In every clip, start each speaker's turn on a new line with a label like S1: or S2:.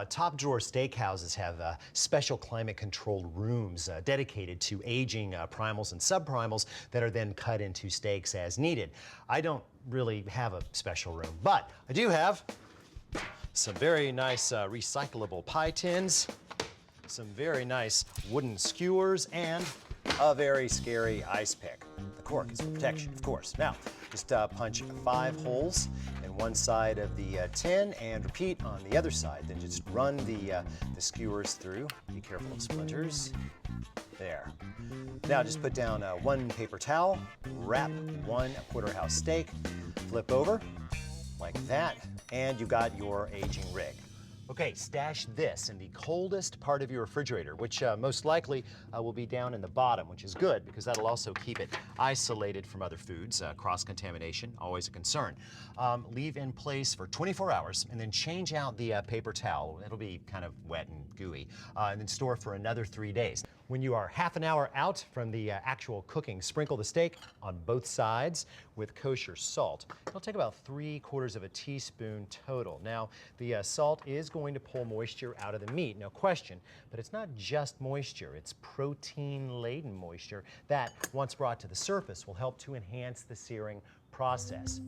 S1: top drawer steakhouses have special climate-controlled rooms dedicated to aging primals and subprimals that are then cut into steaks as needed. I don't really have a special room, but I do have some very nice recyclable pie tins, some very nice wooden skewers, and a very scary ice pick. The cork is for protection, of course. Now, just punch 5 holes in one side of the tin and repeat on the other side. Then just run the skewers through. Be careful of splinters. There. Now just put down 1 paper towel, wrap 1 porterhouse steak, flip over like that, and you got your aging rig. Okay, stash this in the coldest part of your refrigerator, which most likely will be down in the bottom, which is good because that'll also keep it isolated from other foods. Cross-contamination, always a concern. Leave in place for 24 hours and then change out the paper towel. It'll be kind of wet and gooey. And then store for another 3 days. When you are half an hour out from the actual cooking, sprinkle the steak on both sides with kosher salt. It'll take about 3/4 of a teaspoon total. Now, the salt is going to pull moisture out of the meat, no question, but it's not just moisture, it's protein-laden moisture that, once brought to the surface, will help to enhance the searing process.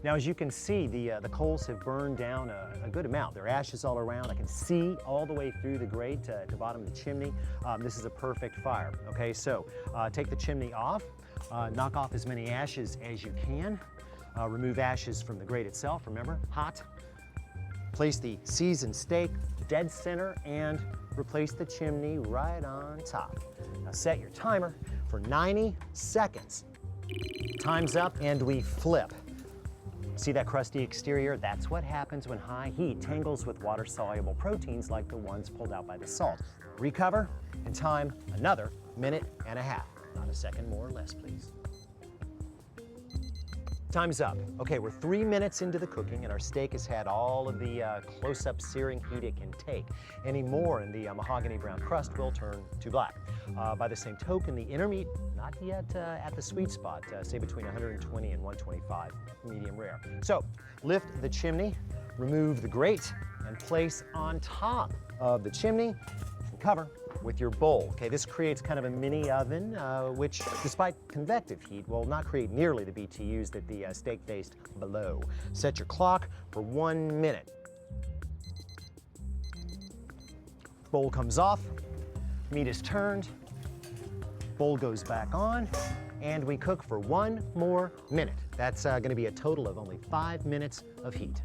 S1: Now, as you can see, the coals have burned down a good amount. There are ashes all around. I can see all the way through the grate to the bottom of the chimney. This is a perfect fire. Okay, so take the chimney off, knock off as many ashes as you can, remove ashes from the grate itself, remember, hot. Place the seasoned steak dead center and replace the chimney right on top. Now set your timer for 90 seconds. Time's up and we flip. See that crusty exterior? That's what happens when high heat tangles with water-soluble proteins like the ones pulled out by the salt. Recover and time another 1.5 minutes. Not a second more or less, please. Time's up. Okay, we're 3 minutes into the cooking and our steak has had all of the close-up searing heat it can take. Any more and the mahogany brown crust will turn to black. By the same token, the inner meat, not yet at the sweet spot, say between 120 and 125, medium rare. So, lift the chimney, remove the grate, and place on top of the chimney, and cover with your bowl. Okay, this creates kind of a mini oven, which, despite convective heat, will not create nearly the BTUs that the steak faced below. Set your clock for 1 minute. Bowl comes off, meat is turned, bowl goes back on, and we cook for 1 more minute. That's going to be a total of only 5 minutes of heat.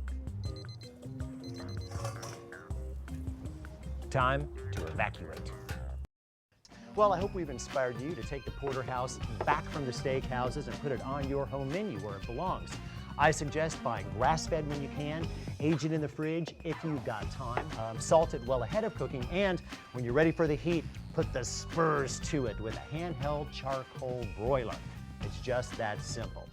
S1: Time to evacuate. Well, I hope we've inspired you to take the Porterhouse back from the steakhouses and put it on your home menu where it belongs. I suggest buying grass-fed when you can, age it in the fridge if you've got time, salt it well ahead of cooking, and when you're ready for the heat, put the spurs to it with a handheld charcoal broiler. It's just that simple.